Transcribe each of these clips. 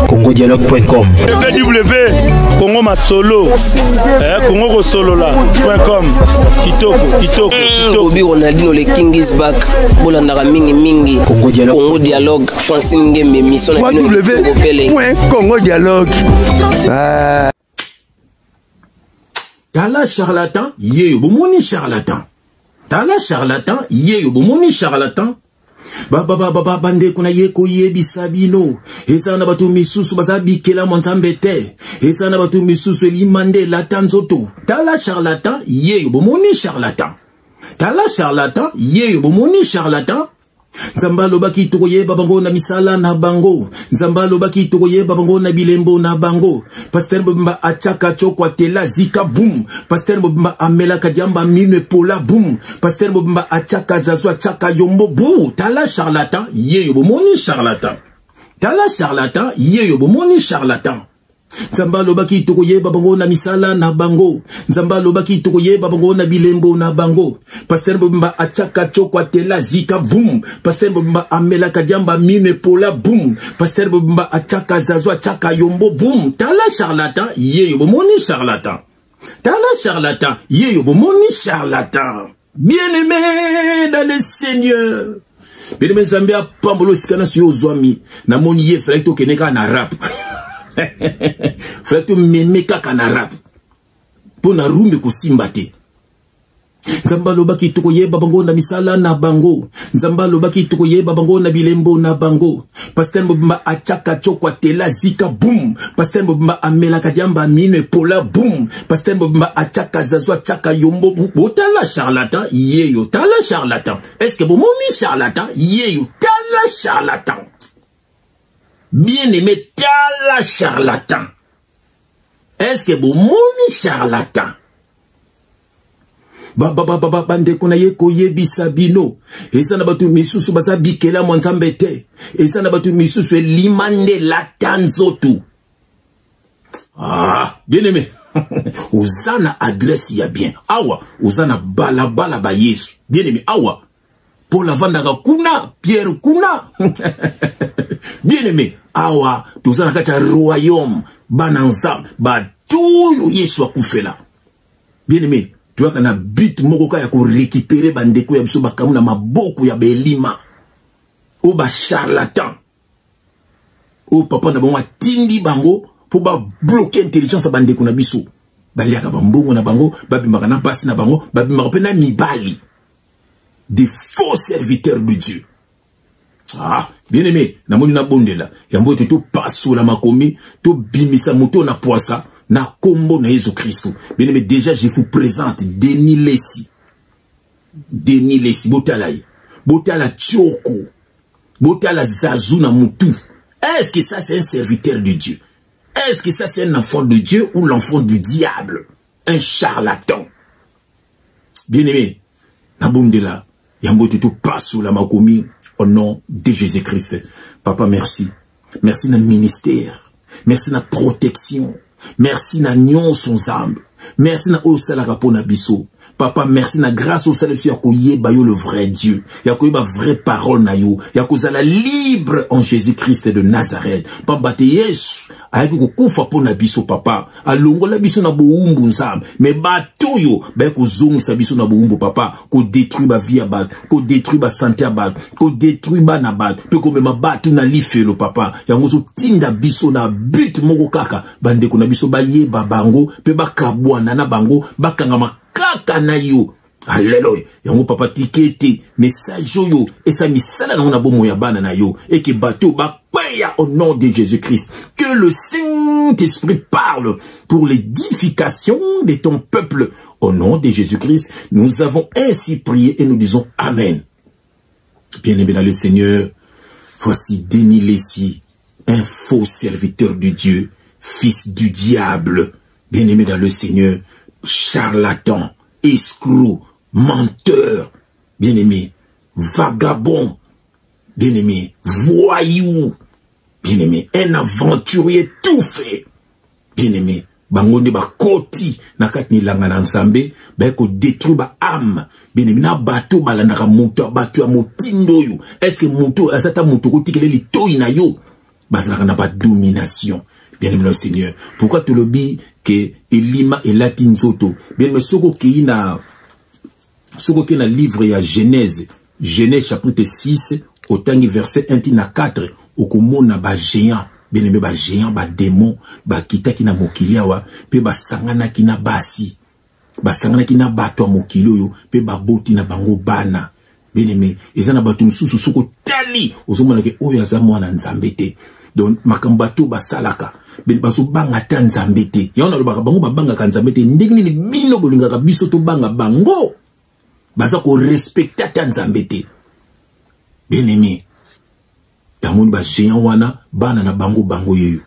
CongoDialogue.com Congo Masolo Congo Solo là.com Kitoko Obi Ronaldinho le King is back Bolandara mingi Congo Dialogue Francine Ngembe mission www.congodialogue Tala charlatan ye bomoni charlatan Tala charlatan ye bomoni charlatan bande kuna ye ko ye bisabino esa na batu misusu bazabi kela montambete esa na batu misusu elimande la tanzoto Tala charlatan ye bomoni charlatan Tala charlatan ye bomoni charlatan Nzamba lobaki tokoye babango na misala na bango Nzamba lobaki tokoye babango na bilembo na bango Pasteur Mbemba achaka chokwa tela zika boom Pasteur Mbemba amela kadiamba mine pola boom Pasteur Mbemba achaka zazwa chaka yombo boom Tala charlatan ye yobomoni charlatan Tala charlatan ye yobomoni charlatan Nzamba lobaki tokoye babango na misala na bango Nzamba lobaki tokoye babango na bilembo na bango Pasteur Mbemba achaka chokwa tela zika boom Pasteur Mbemba amela kadiamba mine pola boom Pasteur Mbemba achaka zazwa chaka yombo boom Tala charlatan ye yobomoni charlatan Tala charlatan ye yobomoni charlatan Bien-aimé dans le Seigneur Bien-aimé Zambia pambolo sikana suyo zwami na moni ye frère to keneka na rap Frère, tu m'aimes kaka na rap. Pour na rumbe ko simbate. Nzamba lobaki tokoye babango na misala na bango. Nzamba lobaki tokoye babango na bilembo na bango. Pasteur Mbemba achaka chokwa tela zika boom. Pasteur Mbemba amela kadiamba mine pola boom. Pasteur Mbemba achaka zazwa chaka yombo boom. Tala charlatan yeyo. Tala charlatan. Est-ce que bomoni charlatan yeyo. Tala charlatan. Bien-aimé, tala charlatan. Est-ce que vous moni charlatan? Bande kuna ye koye bisabino. Esa na batu misusu baza bikela montambete. Esa na batu misusu limande la tanzotu. Ah, bien-aimé. Uzana adresse ya bien. Awa, uzana bala ba Yesu. Bien-aimé, awa. Pour la vandaka kuna, Pierre kuna. Bien-aimé, awa, tout ça na royaume, bananza, ba tout Yesu akufela. Bien-aimé, tu vois qu'on a bit mokoka ya ko récupérer bandeko ya biso bakamu na maboko ya belima. O ba charlatan. O papa na bango tindi bango pour ba bloquer intelligence ya bandeko na biso. Baliaka bambongo na bango, babimaka na pasi na bango, babimaka pe na mibali. Des faux serviteurs de Dieu. Ah, bien-aimé, na moni na bondela. Yambo te to passo la makomi, to bimisa moto na poisa, na kombo na Jésus Christ. Bien-aimé, déjà je vous présente Denis Lessi. Denis Lessi, botalai. Botala Tchoko. Botala Zazou na moutou. Est-ce que ça c'est un serviteur de Dieu? Est-ce que ça c'est un enfant de Dieu ou l'enfant du diable? Un charlatan. Bien-aimé, na bondela. Yambo te to passo la makomi. Au nom de Jésus-Christ. Papa, merci. Merci dans le ministère. Merci dans la protection. Merci dans l'union sans âme. Merci dans le pona biso. Papa, merci na grâce au salut sur koye bayo le vrai Dieu. Yakoye ba vraie parole na yo. Yakozala libre en Jésus-Christ de Nazareth. Pamba te Yesu. Ayaki ko kufa pona biso papa. Alongo la biso na boumbu nzam. Mais bato yo ba ko zongi sa biso na boumbu papa. Ko détruit ba vie à bal. Ko détruit ba santé à bal. Ko détruit ba na bal. Pe ko mema batu na lifelo papa. Yango zo tinda biso na but moko kaka. Bande ko na biso ba ye ba bango. Pe ba kabwana na bango. Ba kangama kaka na yo. Alléluia. Yango papa tikete message yo et ça misala na bomo ya bana na yo et que bateau ba paya au nom de Jésus-Christ. Que le Saint-Esprit parle pour l'édification de ton peuple au nom de Jésus-Christ. Nous avons ainsi prié et nous disons amen. Bien-aimé dans le Seigneur, voici Denis Lessi, un faux serviteur de Dieu, fils du diable. Bien-aimé dans le Seigneur, charlatan, escroc, menteur, bien-aimé, vagabond, bien-aimé, voyou, bien-aimé, un aventurier tout fait, bien-aimé, bangonde ba koti, nakat ni langa na nsambe, ba ko détruit ba âme, bien aimé na bato balandaka moto bato ya motindo yo est-ce que moto azata moto kotikele litoyi na yo bazalaka na ba domination bien aimé le Seigneur pourquoi tu lobi que elima elati nzoto bien aimé soko ki na livre ya Genèse chapitre 6 autangi verset 1 na 4 okomona ba géant bien aimé ba géant ba démon ba kitaki na mokili awa pe ba sangana ki na basi basangana ki na bato mokili oyo pe baboti na bango bana bien aimé ezana bato mususu soko tali ozomona ke oyo aza mwana nzambe te donc makambo bato basalaka ben baso banga ta nzambe te ya ona lobaka bango babanga ka nzambe te ndenge nini bino bolingaka biso to banga bango baza ko respecta ta nzambe te bien aimé yamoni ba géant wana bana na bango yeyo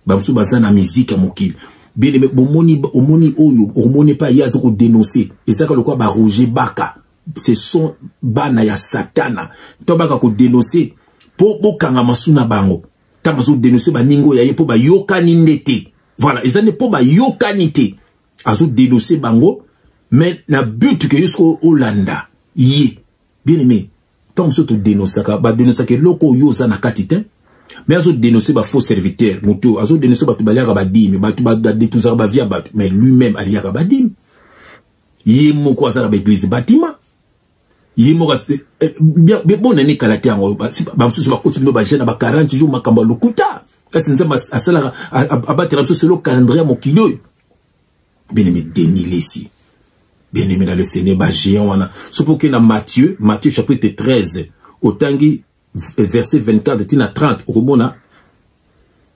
bamusu baza na musique ya mokili bien aimé omoni oyo omoni pa yazo ko dénoncer ezaka lokwa ba Roger Baka ce sont bana ya satana to baka ko dénoncer po bokanga masuna bango tanga zo dénoncer ba ningo ya ye po ba yokani ndete voilà ezane po ba yokani te azo dénoncer bango mais na but que jusqu'au Hollanda ye bien aimé tant so to dénoncer ba dénoncer que loko yo za na katite mais azo dénoncer ba faux serviteur moto azo dénoncer ba tubaliaka ba dimi ba tubada détousar ba via ba mais lui-même aliaka ba dimi ye moko azara ba église bâtiment ye moko bien bon nani kalate yango ba msusu ba continue ba jeune ba 40 jours makamba lokuta kasi nzamba asala abatera msusu le calendrier mokilo bien aimé dénilé ici bien aimé dans le Seigneur ba géant wana so pour que na Matthieu chapitre 13 otangi verset 24 tina 30 okomona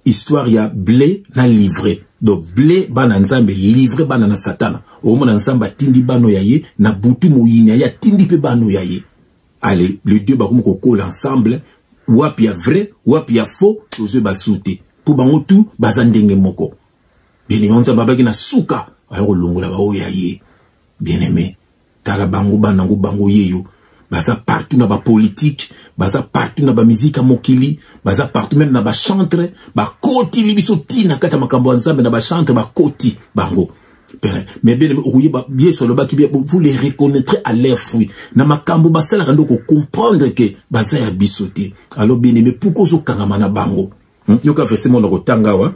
histoire ya blé na livré donc blé bana nzambe livré bana na satana okomona nzamba tindi bano yaye na butu moyini ya tindi pe bano yaye allez les deux ba ko coller ensemble wapi ya vrai wapi ya faux ozo ba souté pour bango tout bazandenge moko bien aimé nzamba baki na suka ayo longola ba o yaye bien aimé tala bango bana ngo bango yeyo baza partout na ba politique baza partout na ba musique mokili baza partout même na ba chantre ba koti libiso tina kata makambo nzambe na ba chantre ba koti bango mais bien okoye ba bien solo ba ki bien vous les reconnaîtrez à leurs fruits na makambo basala rando ko comprendre que baza ya bisoté alors bien aimé pourquoi zo kangama na bango yoka verset mo na kotanga wa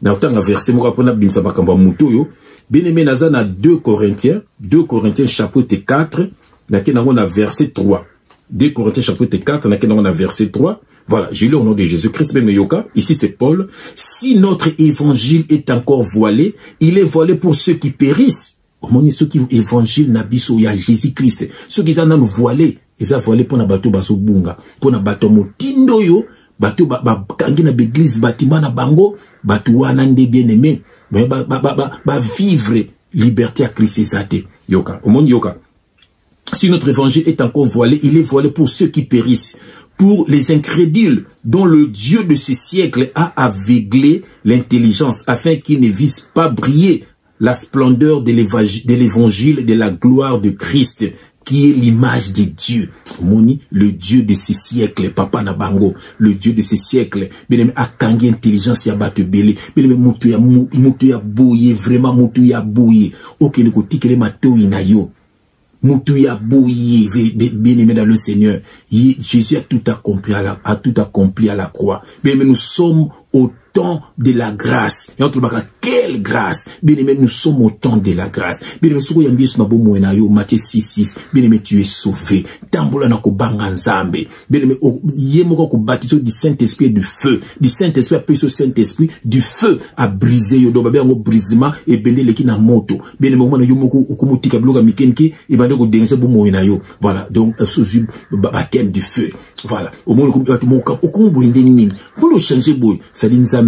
na kotanga verset mo kapona bimsa makambo muto yo bien aimé naza na 2 Corinthiens chapitre 4 Nakena on a verset 3. 2 Corinthiens chapitre 4, nakena on a verset 3. Voilà, j'ai lu au nom de Jésus-Christ, même Yoka. Ici c'est Paul. Si notre évangile est encore voilé, il est voilé pour ceux qui périssent. Au ceux qui évangile nabiso ya Jésus-Christ. Ceux qui sont voilés, ils ont voilé pour na bateau baso bunga, pour na bateau motindo yo, bateau kangi na l'église bâtiment na bango, bateau wana nde bien aimé, vivre liberté à Christ ezate. Yoka, au monde Yoka. Si notre évangile est encore voilé, il est voilé pour ceux qui périssent, pour les incrédules dont le Dieu de ce siècle a aveuglé l'intelligence afin qu'ils ne vissent pas briller la splendeur de l'évangile de la gloire de Christ qui est l'image de Dieu. Moni, le Dieu de ce siècle, Papa Nabango, le Dieu de ce siècle, bien a kangi intelligence ya batu belé, bien mutu ya boye, vraiment mutu ya boye, ok ne koti kele mato inayo. Moutouya bouillé, bien aimé dans le Seigneur. Jésus a tout accompli à la croix. Bien aimé, nous sommes au temps de la grâce. Et on trouve quelle grâce. Bien aimé, nous sommes au temps de la grâce. Bien aimé, soukou yambi sma bomo enayo, Matthieu 6:6. Bien aimé, tu es sauvé. Tambola na ko banga nzambe. Bien aimé, yemoko ko baptiser du Saint-Esprit et du feu. Du Saint-Esprit a pris au Saint-Esprit, du feu a brisé yodo. Bien aimé, brisement et bende leki na moto. Bien aimé, mwana yomoko okumutika bloga mikenki et bande ko dense bomo enayo. Voilà, donc sous baptême du feu. Voilà. Au moins okumbo ndeni. Pour le changer boy, ça dit nzambe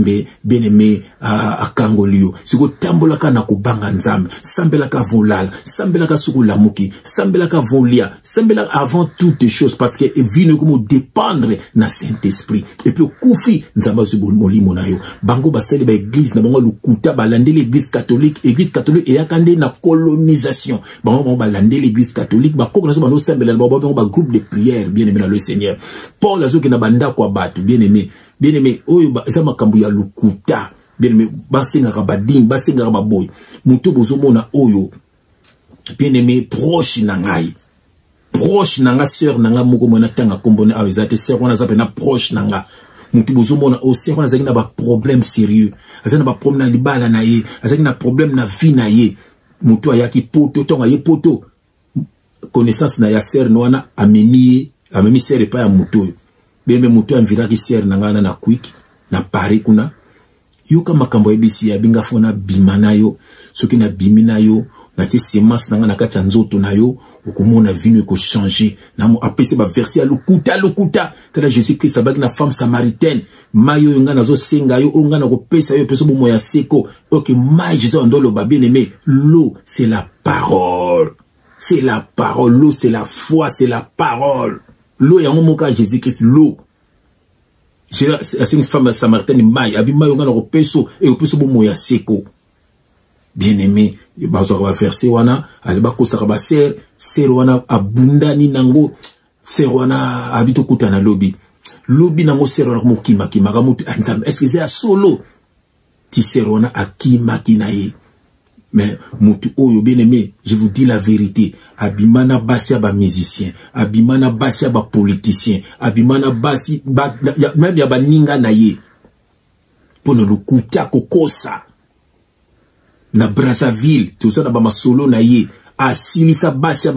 bien aimé à Kangolio. Si vous tambola kana ko banga nzambe, sambela ka volal, sambela ka sukula muki, sambela ka volia, sambela avant toutes choses parce que vino comme dépendre na Saint-Esprit. Et puis kufi nzamba zubo molimo na yo. Bango basali ba église na bango lukuta balande l'église catholique et yakande na colonisation. Bango balande l'église catholique, ba kokona so bano sambela ba groupe de prière bien aimé dans le Seigneur. Paul azoki na banda kwa batu bien aimé. Bien aimé, oyo eza makambo ya lukuta. Bien aimé, basenga kabadim, basenga kababoy. Muto bozomona oyo. Bien aimé, proche na ngai. proche nanga sœur nanga moko mona tanga kombone awezate sœur wana zape na proche nanga mutu bozomona o sœur wana zaki na ba problème sérieux azaki na ba problème na libala na ye azaki na problème na vie na ye mutu ayaki poto tonga ye poto connaissance na ya sœur wana amemi sœur pa ya mutu bembe mutu amviraki sœur nanga na quick na Paris kuna yoka makambo ebisi ya binga fona bima nayo soki na bimi nayo na ti semence nanga na kati ya nzoto nayo okomona vino ko changer na mo apesi ba verset ya lokuta kada Jésus Christ abaki na femme samaritaine mayo nga nazo senga yo onga na kopesa yo peso bomo ya seko OK mai Jésus andolo ba bien aimé l'eau c'est la parole l'eau c'est la foi c'est la parole l'eau ya moka Jésus Christ l'eau c'est une femme samaritaine mai abi mayo nga na kopesa et peso bomo ya seko bien aimé bazo va verser wana aliba ko saka ba ser wana abundani nango ser wana abito kutana lobby nango ser wana mokima kimaka mutu anzambe est-ce que c'est solo ti ser wana akima kinaye mais mutu oyo bien aimé je vous dis la vérité abimana basi ba musicien abimana basi ba politicien abimana basi même ya ba ninga naye pono lukuta kokosa na Brazzaville tout ça na ba masolo na ye asilisa basi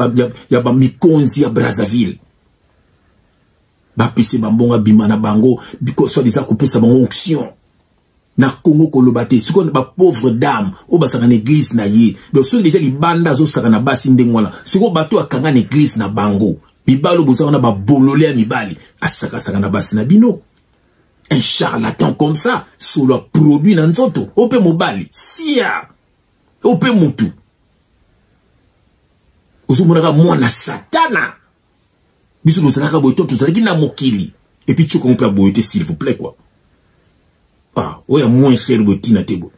ya ba mikonzi ya Brazzaville ba pese bambonga bimana bango because so disa kopesa bango onction na Congo kolobate siko ba pauvre dame o ba saka na église na ye donc so déjà libanda zo saka na basi ndengwana siko bato akanga na église na bango mibalo boza na ba bolole ya mibali asaka na basi na bino un charlatan comme ça sur le produit na nzoto ope mobali sia ope mutu ozumonaka mwana satana biso lozalaka boye to tozalaki na mokili et puis tu comprends boye s'il vous plaît quoi ah oya moins cher botina tebo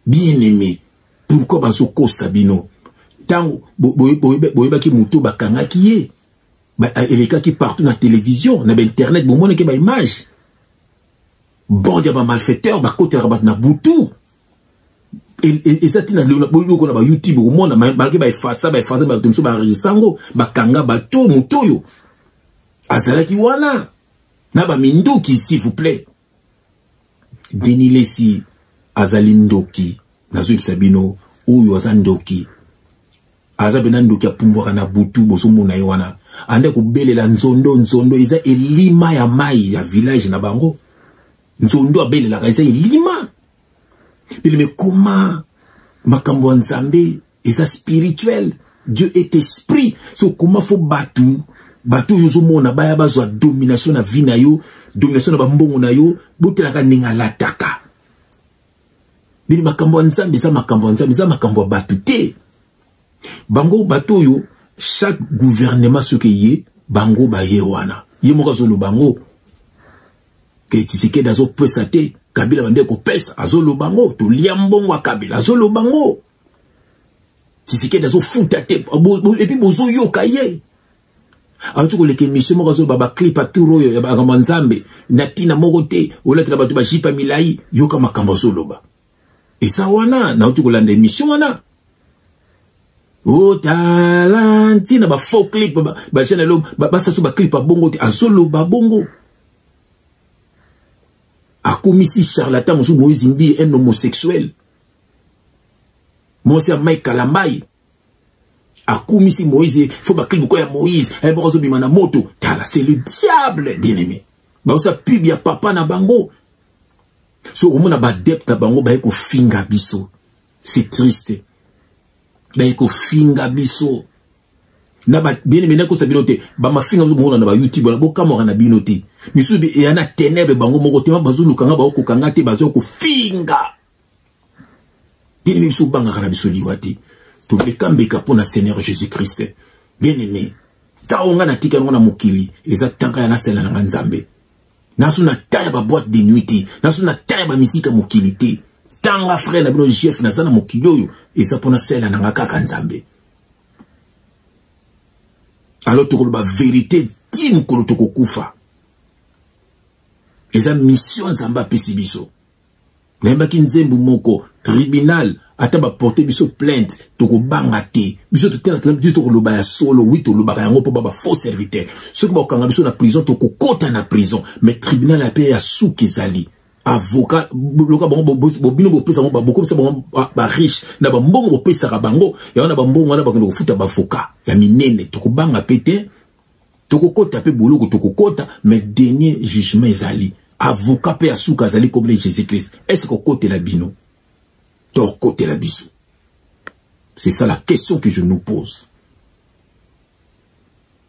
bien aimé pourquoi bazoko sabino tango boye baki mutu bakangaki ye ba elekaki partout na télévision na internet bon moneke ba image bon dia ba malfaiteur ba kotera ba na butu et ça tina le ko na ba YouTube au monde malgré ba effacer ba tumso ba regisango ba kanga ba to mutoyo azalaki wana na ba mindoki s'il vous plaît denilesi azali ndoki nazo sabino oyo azandoki azabena ndoki apumbwa na butu bosomo na wana ande ko belela nzondo eza elima ya mai ya village na bango nzondo abelela ka eza elima pile me comment makambo nzambe eza spirituel Dieu est esprit so comment faut batu yozo mona baya bazwa domination na vie na yo domination na bambongo na yo botelaka ninga lataka bili makambo nzambe eza makambo batu te bango bato yo chaque gouvernement ce que yé bango ba ye wana ye moko zolo bango ke tisike dazo pesa te Kabila bande ko pesa azolo bango to liambongo wa Kabila azolo bango tisike dazo futa te et puis bozo yoka ye atu ko leke mission moko zo baba clip aturo yo ya ba nzambe natina moko te olakela bato ba jipa milai yoka makambo zoloba et ça wana na atu ko landa mission wana oh talantina ba faux clip ba channel ba sa so ba clip bongo te azolo ba bongo a commis si charlatan Moïse Moïse Mbi un homosexuel Moïse Mike Kalambai a commis si Moïse faut ba clip ko ya Moïse un bozo bimana moto tala c'est le diable bien aimé ba ça pub ya papa na bango so omona ba depth na bango ba ko finga biso c'est triste ba ko finga biso na ba bien aimé na ko sabinote ba mafinga zo mona na ba YouTube na bo kamera na binote misubi e ana ténèbre bango moko tema bazulu kanga ba ko kanga te bazo ko finga bien aimé so banga kana biso liwati to bekambeka pona Seigneur Jésus Christ bien aimé ta onga na tika ngona mokili eza tanka ya na sela na nzambe naso na taya ba boîte de nuit naso na taya ba misika mokili te tanga frère na bino chef na sana mokili oyo eza pona sela na ngaka nzambe alors to ba vérité ti mukolo to kokufa eza mission nzamba pesi biso Nembaki nzembu moko tribunal ata ba porter biso plainte toko banga te biso to tena biso to loba ya solo oui to loba yango po ba faux serviteur ceux qui ba kanga biso na prison to kota na prison mais tribunal la paix ya souki zali avocat loka bango bobino bo pesa ba beaucoup ba riche na ba mbongo bo pesa ka bango ya na ba mbongo na ba ko futa ba avocat ya minene to ko banga pété to ko kota pe boloko to ko kota mais dernier jugement zali avocat pe ya souka zali comme Jésus-Christ est-ce que côté la binotor côté la bisou. C'est ça la question que je nous pose.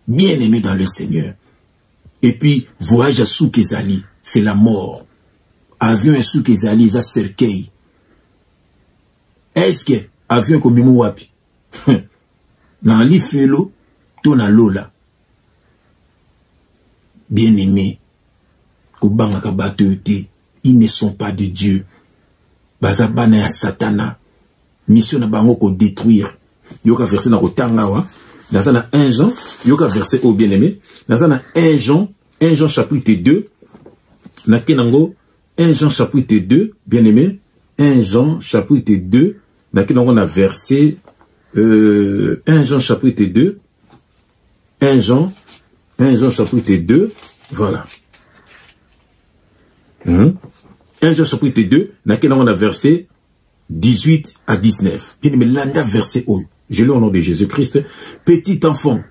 Bien-aimé dans le Seigneur. Et puis, voyage à Soukezali, c'est la mort. Avion à Soukezali, c'est cercueil. Est-ce que avion comme Mouapi? Dans l'ifelo, ton alola. Bien-aimé, ils ne sont pas de Dieu. Bazabana ya satana mission na bango ko détruire yoka verset na kotanga wa dans na 1 Jean yoka verset au bien-aimé dans na 1 Jean chapitre 2 na kenango 1 Jean chapitre 2 bien-aimé 1 Jean chapitre 2 na kenango na verset 1 Jean chapitre 2 1 Jean chapitre 2 voilà 1 Jean chapitre 2, on a versé 18 à 19. Bien aimé, l'anda verset haut. Je l'ai au nom de Jésus-Christ. Petits enfants,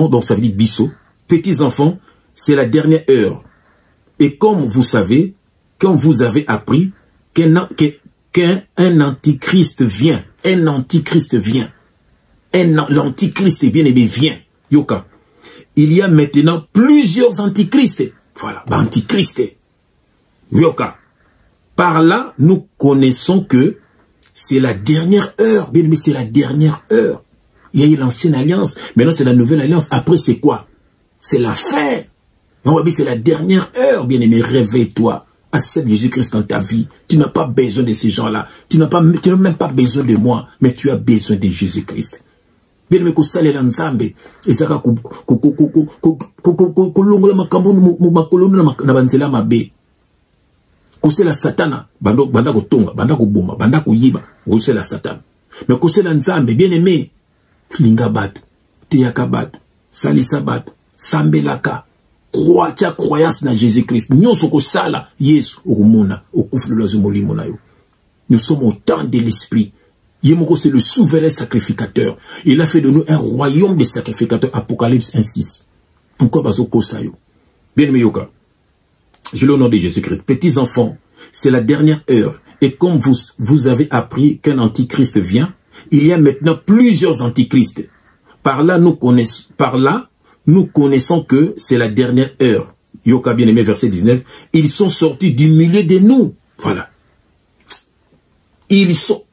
donc ça veut dire bisso. Petits enfants, c'est la dernière heure. Et comme vous savez, quand vous avez appris qu'un antichrist vient, l'antichrist bien aimé vient. Yoka. Il y a maintenant plusieurs antichrists. Voilà, antichrist. Yoka. Par là, nous connaissons que c'est la dernière heure. Bien aimé, c'est la dernière heure. Il y a eu l'ancienne alliance. Maintenant, c'est la nouvelle alliance. Après, c'est quoi? C'est la fin. C'est la dernière heure. Bien aimé, réveille-toi. Accepte Jésus-Christ dans ta vie. Tu n'as pas besoin de ces gens-là. Tu n'as même pas besoin de moi. Mais tu as besoin de Jésus-Christ. Bien aimé, kosalela nzambe. Ezaka kolongola makambo na banzela mabe. Kosela satana, banda kotonga, banda koboma, banda koyiba, kosela satana. Mais kosela nzambe, bien aimé, linga batu, teyaka batu, salisa batu, sambelaka, tia croyance na Jésus-Christ. Nyonso kosala, Yesu, okumona, okufu lozo molimo na yo. Nous sommes au temps de l'esprit. Yemoko, c'est le souverain sacrificateur. Il a fait de nous un royaume de sacrificateurs. Apocalypse 1:6. Pourquoi bazo kosayo? Bien aimé yoka. Je l'ai au nom de Jésus-Christ. Petits enfants, c'est la dernière heure. Et comme vous avez appris qu'un antichrist vient, il y a maintenant plusieurs antichrists. Par là, nous connaissons que c'est la dernière heure. Yoka bien aimé, verset 19. Ils sont sortis du milieu de nous. Voilà. Ils sont,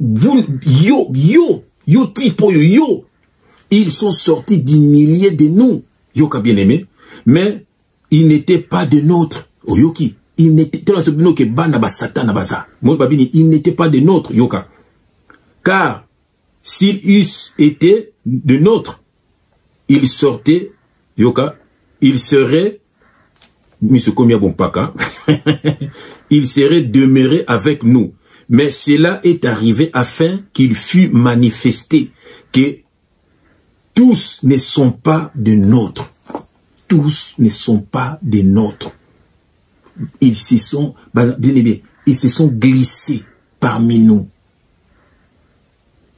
ils sont sortis du milieu de nous. Yoka bien aimé. Mais ils n'étaient pas de nôtres. Oyoki, il n'était pas de nôtre, Yoka. Car s'ils eussent été de nôtre, ils sortaient, Yoka, ils seraient, ils seraient demeurés avec nous. Mais cela est arrivé afin qu'il fût manifesté que tous ne sont pas de nôtres. Tous ne sont pas des nôtres. Ils se sont, bien aimé, ils se sont glissés parmi nous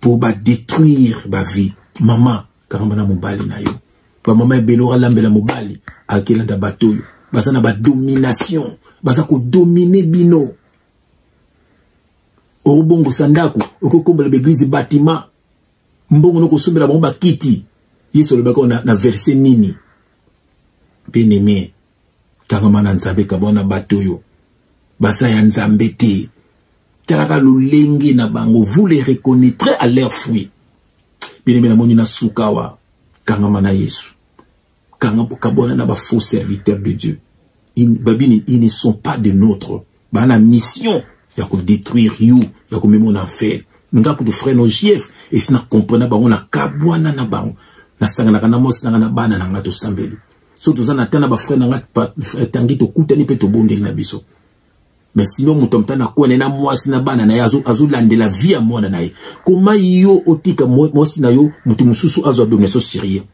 pour détruire ma vie. Maman, karambana mobali na yo. Maman belora lambela mobali akela da bato yo. Basana ba domination, basako dominer bino. Orubongo sandaku, okokombela l'église bâtiment. Mbongo no kosombela bango bakiti. Yesu lobako na verset nini. Bien aimé. Kangamana nzambe kabona batoyo. Basa ya nzambe te. Talaka lulenge na bango. Vous les reconnaîtrez à leurs fruits. Bien-aimé na moni na sukawa. Kangamana Yesu. Kabona na ba faux serviteurs de Dieu. Ils ne sont pas de nôtres. Bana mission. Yako détruire you. Yako memo na enfer. Nga kutu frère no jief. Et si na comprena bango na kabwana na bango. Na sangana kana mos na bana na ngato sambeli. So tozana tana ba frère nanga tangi to kutani pe to bondeli na biso. mais sinon mutomta na kone na mwasi na bana na ye azolande la vie à mwana na ye. Comment yo otika mwasi na yo mutu mususu azo abomination sérieux.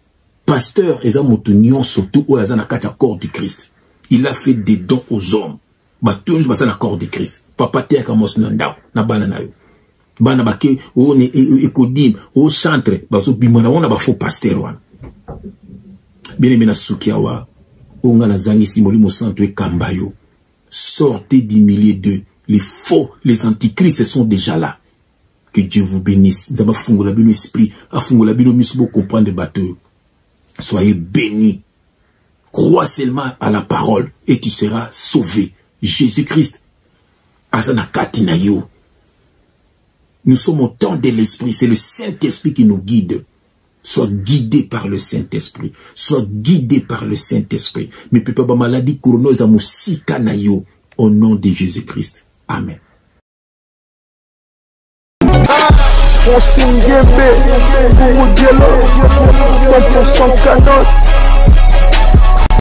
Pasteur eza mutu nyonso surtout o aza na kati ya corps du Christ. Il a fait des dons aux hommes. Ba toujours basa na corps du Christ. Papa te ka mwasi na ndao na bana na yo. Bana bake o ne ekodim o centre bazo bimona wana ba faux pasteur wana. Bien na sukiawa onga na zangi simoli centre kambayo. Sortez du milieu d'eux. Les faux, les antichrists sont déjà là. Que Dieu vous bénisse. D'abord, fungo la bien esprit. A fungo la bien misbo comprendre le bateau. Soyez bénis. Crois seulement à la parole et tu seras sauvé. Jésus-Christ. Azana katinayo. Nous sommes au temps de l'esprit. C'est le Saint-Esprit qui nous guide. Sois guidé par le Saint-Esprit. Sois guidé par le Saint-Esprit. Mais peuple ba maladie couronneuse à musika na yo au nom de Jésus-Christ. Amen.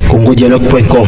CongoDialogue.com.